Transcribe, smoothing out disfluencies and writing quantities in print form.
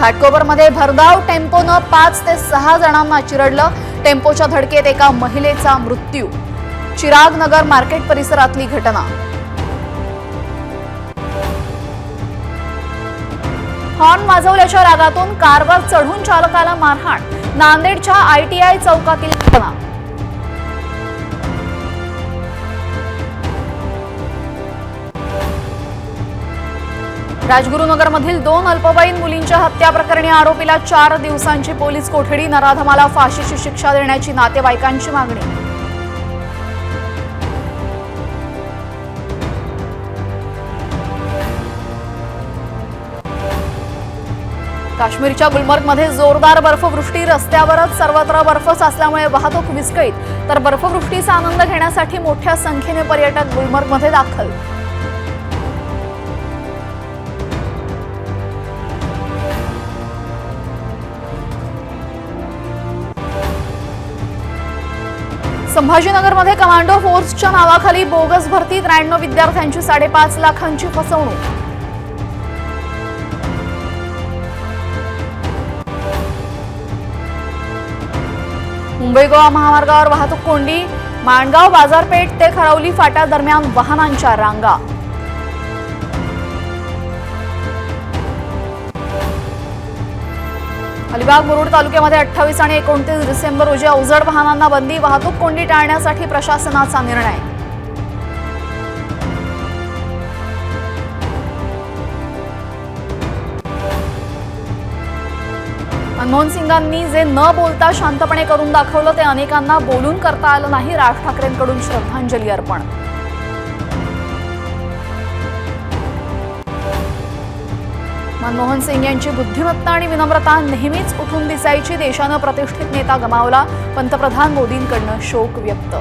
घाटकोपरमध्ये भरधाव टेम्पोनं 5 ते 6 जणांना चिरडलं। टेम्पोच्या धडकेत एका महिलेचा मृत्यू। चिराग नगर मार्केट परिसरातली घटना। हॉर्न वाजवल्याच्या रागातून कारवर चढून चालकाला मारहाण। नांदेडच्या ITI चौकातील घटना। राजगुरुनगरमधील 2 अल्पवयीन मुलींच्या हत्या प्रकरणी आरोपीला 4 दिवसांची पोलीस कोठडी। नराधमाला फाशीची शिक्षा देण्याची नातेवाईकांची मागणी। काश्मीरच्या गुलमर्गमध्ये जोरदार बर्फवृष्टी। रस्त्यावरच सर्वत्र बर्फ असल्यामुळे वाहतूक विस्कळीत। तर बर्फवृष्टीचा आनंद घेण्यासाठी मोठ्या संख्येने पर्यटक गुलमर्गमध्ये दाखल। संभाजीनगरमध्ये कमांडो फोर्सच्या नावाखाली बोगस भरती। 93 विद्यार्थ्यांची 5.5 लाखांची फसवणूक। मुंबई गोवा महामार्गावर वाहतूक कोंडी। माणगाव बाजारपेठ ते खरवली फाटा दरम्यान वाहनांच्या रांगा। अलिबाग मुरुड तालुक्यामध्ये 28 आणि 29 डिसेंबर रोजी अवजड वाहनांना बंदी। वाहतूक कोंडी टाळण्यासाठी प्रशासनाचा निर्णय। मनमोहन सिंगांनी जे न बोलता शांतपणे करून दाखवलं ते अनेकांना बोलून करता आलं नाही। राज ठाकरेंकडून श्रद्धांजली अर्पण। मनमोहन सिंग यांची बुद्धिमत्ता आणि विनम्रता नेहमीच उठून दिसायची। देशानं प्रतिष्ठित नेता गमावला। पंतप्रधान मोदींकडून शोक व्यक्त।